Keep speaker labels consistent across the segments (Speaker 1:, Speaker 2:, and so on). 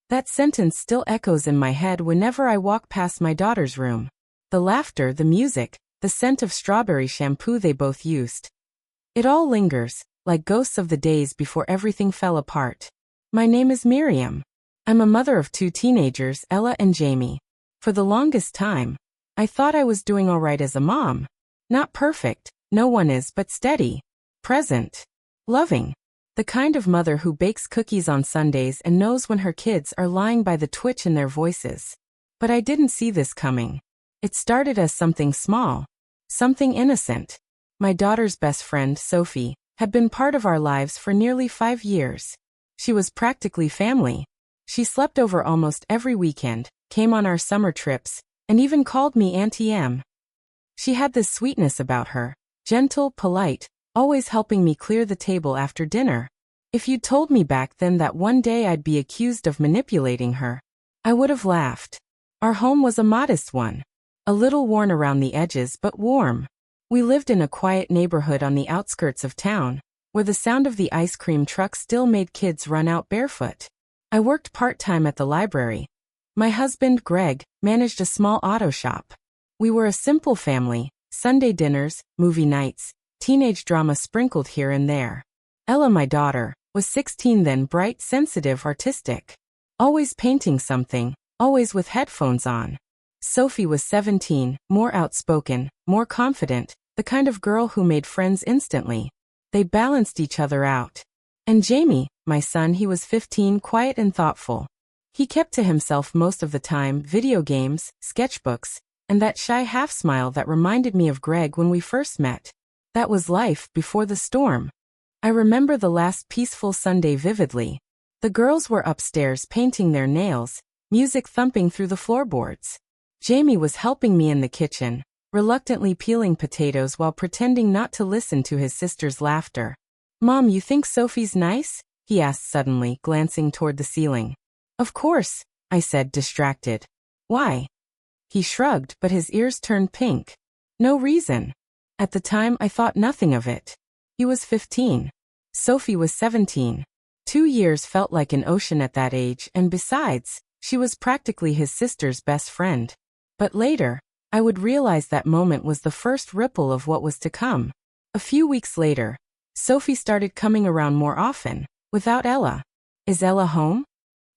Speaker 1: That sentence still echoes in my head whenever I walk past my daughter's room. The laughter, the music, the scent of strawberry shampoo they both used. It all lingers, like ghosts of the days before everything fell apart. My name is Miriam. I'm a mother of 2 teenagers, Ella and Jamie. For the longest time, I thought I was doing all right as a mom. Not perfect, no one is, but steady, present, loving. The kind of mother who bakes cookies on Sundays and knows when her kids are lying by the twitch in their voices. But I didn't see this coming. It started as something small, something innocent. My daughter's best friend, Sophie, had been part of our lives for nearly 5 years. She was practically family. She slept over almost every weekend, came on our summer trips, and even called me Auntie M. She had this sweetness about her, gentle, polite, always helping me clear the table after dinner. If you'd told me back then that one day I'd be accused of manipulating her, I would have laughed. Our home was a modest one. A little worn around the edges but warm. We lived in a quiet neighborhood on the outskirts of town, where the sound of the ice cream truck still made kids run out barefoot. I worked part-time at the library. My husband, Greg, managed a small auto shop. We were a simple family, Sunday dinners, movie nights, teenage drama sprinkled here and there. Ella, my daughter, was 16 then, bright, sensitive, artistic. Always painting something, always with headphones on. Sophie was 17, more outspoken, more confident, the kind of girl who made friends instantly. They balanced each other out. And Jamie, my son, he was 15, quiet and thoughtful. He kept to himself most of the time, video games, sketchbooks, and that shy half-smile that reminded me of Greg when we first met. That was life before the storm. I remember the last peaceful Sunday vividly. The girls were upstairs painting their nails, music thumping through the floorboards. Jamie was helping me in the kitchen, reluctantly peeling potatoes while pretending not to listen to his sister's laughter. "Mom, you think Sophie's nice?" he asked suddenly, glancing toward the ceiling. "Of course," I said, distracted. "Why?" He shrugged, but his ears turned pink. "No reason." At the time, I thought nothing of it. He was 15. Sophie was 17. 2 years felt like an ocean at that age, and besides, she was practically his sister's best friend. But later, I would realize that moment was the first ripple of what was to come. A few weeks later, Sophie started coming around more often, without Ella. "Is Ella home?"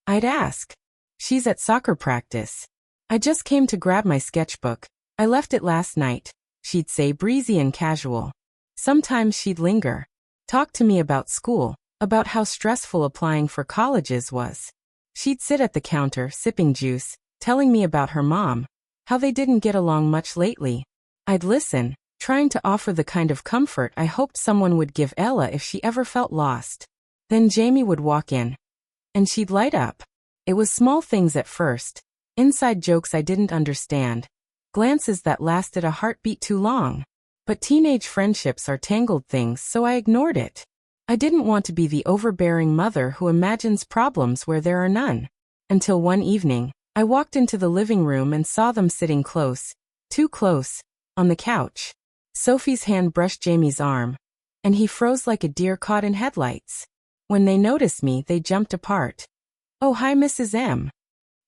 Speaker 1: I'd ask. "She's at soccer practice. I just came to grab my sketchbook. I left it last night," she'd say, breezy and casual. Sometimes she'd linger. Talk to me about school, about how stressful applying for colleges was. She'd sit at the counter, sipping juice, telling me about her mom, how they didn't get along much lately. I'd listen, trying to offer the kind of comfort I hoped someone would give Ella if she ever felt lost. Then Jamie would walk in, and she'd light up. It was small things at first, inside jokes I didn't understand, glances that lasted a heartbeat too long. But teenage friendships are tangled things, so I ignored it. I didn't want to be the overbearing mother who imagines problems where there are none. Until one evening, I walked into the living room and saw them sitting close, too close, on the couch. Sophie's hand brushed Jamie's arm, and he froze like a deer caught in headlights. When they noticed me, they jumped apart. "Oh, hi, Mrs. M,"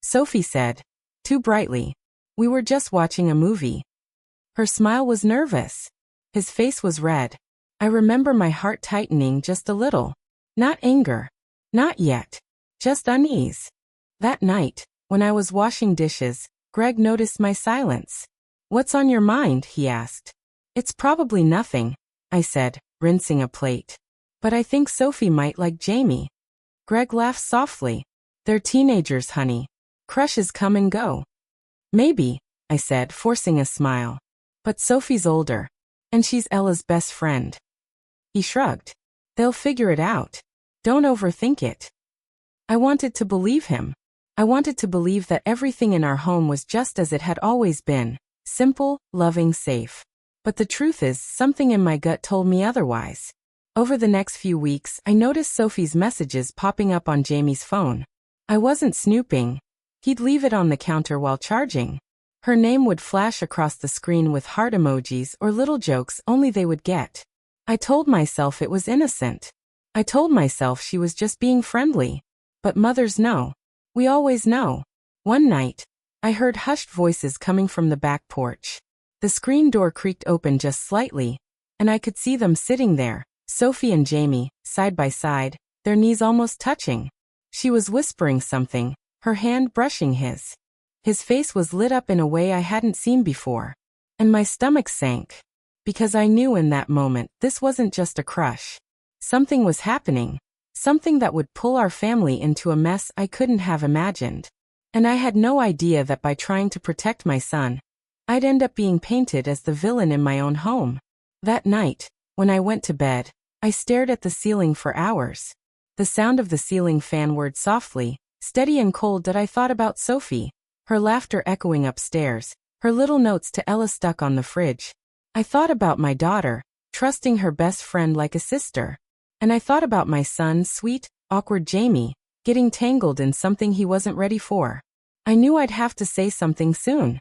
Speaker 1: Sophie said, too brightly. "We were just watching a movie." Her smile was nervous. His face was red. I remember my heart tightening just a little. Not anger. Not yet. Just unease. That night, when I was washing dishes, Greg noticed my silence. "What's on your mind?" he asked. "It's probably nothing," I said, rinsing a plate. "But I think Sophie might like Jamie." Greg laughed softly. "They're teenagers, honey. Crushes come and go." "Maybe," I said, forcing a smile. "But Sophie's older. And she's Ella's best friend." He shrugged. "They'll figure it out. Don't overthink it." I wanted to believe him. I wanted to believe that everything in our home was just as it had always been. Simple, loving, safe. But the truth is, something in my gut told me otherwise. Over the next few weeks, I noticed Sophie's messages popping up on Jamie's phone. I wasn't snooping. He'd leave it on the counter while charging. Her name would flash across the screen with heart emojis or little jokes only they would get. I told myself it was innocent. I told myself she was just being friendly. But mothers know. We always know. One night, I heard hushed voices coming from the back porch. The screen door creaked open just slightly, and I could see them sitting there, Sophie and Jamie, side by side, their knees almost touching. She was whispering something, her hand brushing his. His face was lit up in a way I hadn't seen before. And my stomach sank. Because I knew in that moment this wasn't just a crush. Something was happening. Something that would pull our family into a mess I couldn't have imagined. And I had no idea that by trying to protect my son, I'd end up being painted as the villain in my own home. That night, when I went to bed, I stared at the ceiling for hours. The sound of the ceiling fan whirred softly, steady and cold that I thought about Sophie, her laughter echoing upstairs, her little notes to Ella stuck on the fridge. I thought about my daughter, trusting her best friend like a sister. And I thought about my son, sweet, awkward Jamie, getting tangled in something he wasn't ready for. I knew I'd have to say something soon.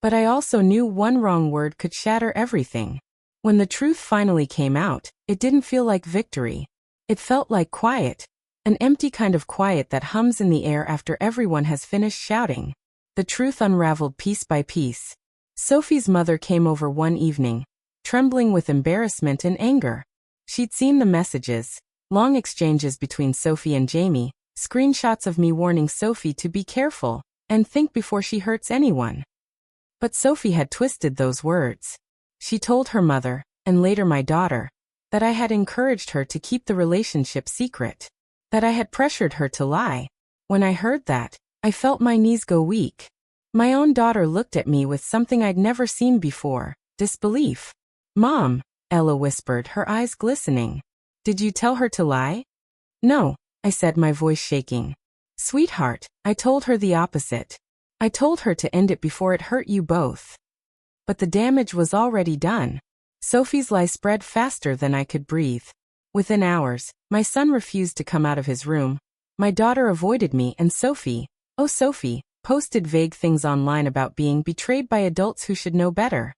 Speaker 1: But I also knew one wrong word could shatter everything. When the truth finally came out, it didn't feel like victory. It felt like quiet. An empty kind of quiet that hums in the air after everyone has finished shouting. The truth unraveled piece by piece. Sophie's mother came over one evening, trembling with embarrassment and anger. She'd seen the messages, long exchanges between Sophie and Jamie, screenshots of me warning Sophie to be careful and think before she hurts anyone. But Sophie had twisted those words. She told her mother, and later my daughter, that I had encouraged her to keep the relationship secret, that I had pressured her to lie. When I heard that, I felt my knees go weak. My own daughter looked at me with something I'd never seen before, disbelief. "Mom," Ella whispered, her eyes glistening. "Did you tell her to lie?" "No," I said, my voice shaking. "Sweetheart, I told her the opposite. I told her to end it before it hurt you both." But the damage was already done. Sophie's lie spread faster than I could breathe. Within hours, my son refused to come out of his room. My daughter avoided me, and Sophie, oh Sophie, posted vague things online about being betrayed by adults who should know better.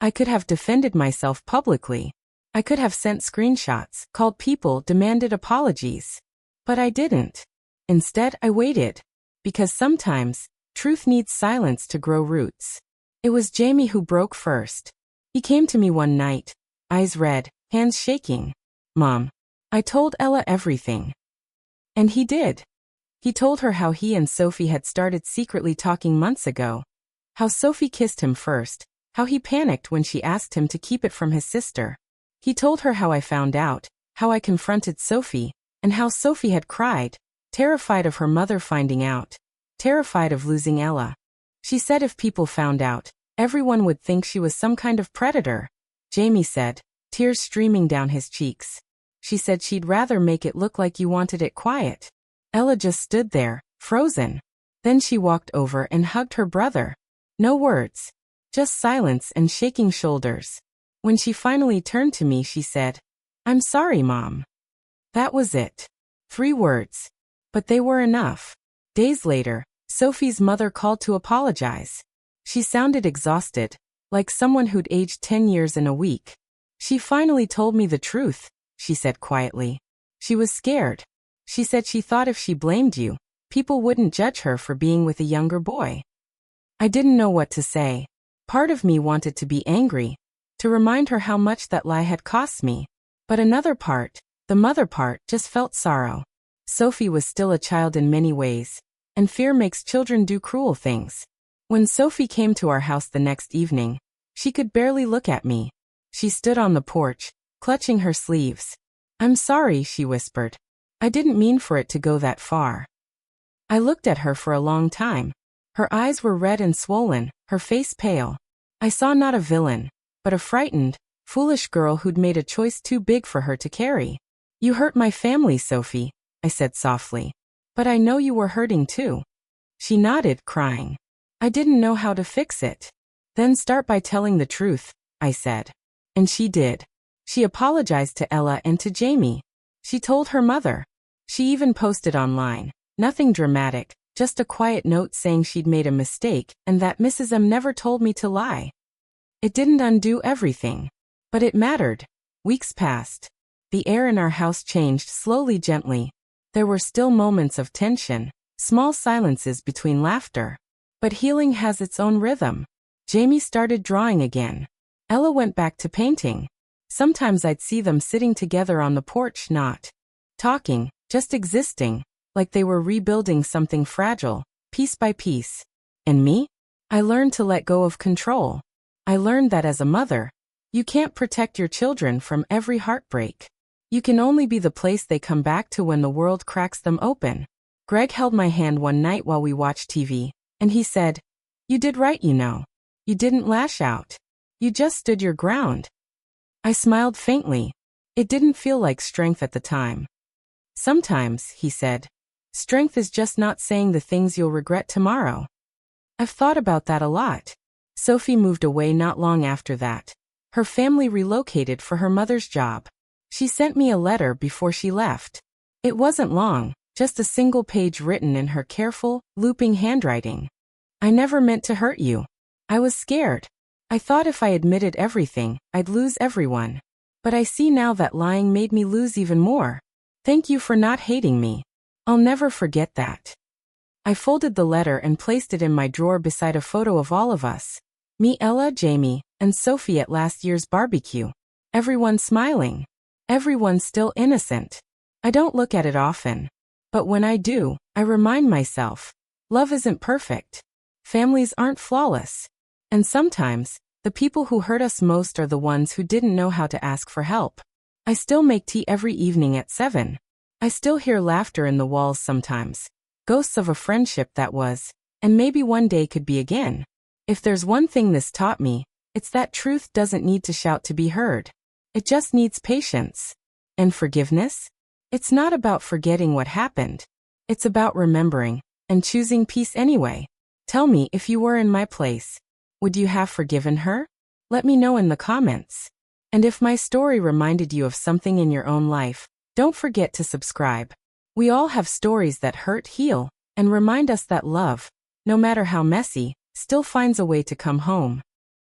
Speaker 1: I could have defended myself publicly. I could have sent screenshots, called people, demanded apologies. But I didn't. Instead, I waited. Because sometimes, truth needs silence to grow roots. It was Jamie who broke first. He came to me one night, eyes red, hands shaking. "Mom, I told Ella everything." And he did. He told her how he and Sophie had started secretly talking months ago. How Sophie kissed him first. How he panicked when she asked him to keep it from his sister. He told her how I found out, how I confronted Sophie, and how Sophie had cried, terrified of her mother finding out, terrified of losing Ella. She said if people found out, everyone would think she was some kind of predator. Jamie said, tears streaming down his cheeks. She said she'd rather make it look like you wanted it quiet. Ella just stood there, frozen. Then she walked over and hugged her brother. No words. Just silence and shaking shoulders. When she finally turned to me, she said, "I'm sorry, Mom." That was it. 3 words. But they were enough. Days later, Sophie's mother called to apologize. She sounded exhausted, like someone who'd aged 10 years in a week. "She finally told me the truth," she said quietly. "She was scared. She said she thought if she blamed you, people wouldn't judge her for being with a younger boy." I didn't know what to say. Part of me wanted to be angry, to remind her how much that lie had cost me. But another part, the mother part, just felt sorrow. Sophie was still a child in many ways, and fear makes children do cruel things. When Sophie came to our house the next evening, she could barely look at me. She stood on the porch, clutching her sleeves. "I'm sorry," she whispered. "I didn't mean for it to go that far." I looked at her for a long time. Her eyes were red and swollen, her face pale. I saw not a villain, but a frightened, foolish girl who'd made a choice too big for her to carry. "You hurt my family, Sophie," I said softly. "But I know you were hurting too." She nodded, crying. "I didn't know how to fix it." "Then start by telling the truth," I said. And she did. She apologized to Ella and to Jamie. She told her mother. She even posted online. Nothing dramatic. Just a quiet note saying she'd made a mistake and that Mrs. M never told me to lie. It didn't undo everything. But it mattered. Weeks passed. The air in our house changed slowly, gently. There were still moments of tension. Small silences between laughter. But healing has its own rhythm. Jamie started drawing again. Ella went back to painting. Sometimes I'd see them sitting together on the porch, not talking, just existing, like they were rebuilding something fragile, piece by piece. And me? I learned to let go of control. I learned that as a mother, you can't protect your children from every heartbreak. You can only be the place they come back to when the world cracks them open. Greg held my hand one night while we watched TV, and he said, "You did right, you know. You didn't lash out. You just stood your ground." I smiled faintly. It didn't feel like strength at the time. "Sometimes," he said, "strength is just not saying the things you'll regret tomorrow." I've thought about that a lot. Sophie moved away not long after that. Her family relocated for her mother's job. She sent me a letter before she left. It wasn't long, just a single page written in her careful, looping handwriting. "I never meant to hurt you. I was scared. I thought if I admitted everything, I'd lose everyone. But I see now that lying made me lose even more. Thank you for not hating me. I'll never forget that." I folded the letter and placed it in my drawer beside a photo of all of us. Me, Ella, Jamie, and Sophie at last year's barbecue. Everyone smiling. Everyone still innocent. I don't look at it often. But when I do, I remind myself, love isn't perfect. Families aren't flawless. And sometimes, the people who hurt us most are the ones who didn't know how to ask for help. I still make tea every evening at 7. I still hear laughter in the walls sometimes. Ghosts of a friendship that was, and maybe one day could be again. If there's one thing this taught me, it's that truth doesn't need to shout to be heard. It just needs patience. And forgiveness? It's not about forgetting what happened. It's about remembering, and choosing peace anyway. Tell me, if you were in my place, would you have forgiven her? Let me know in the comments. And if my story reminded you of something in your own life, don't forget to subscribe. We all have stories that hurt, heal, and remind us that love, no matter how messy, still finds a way to come home.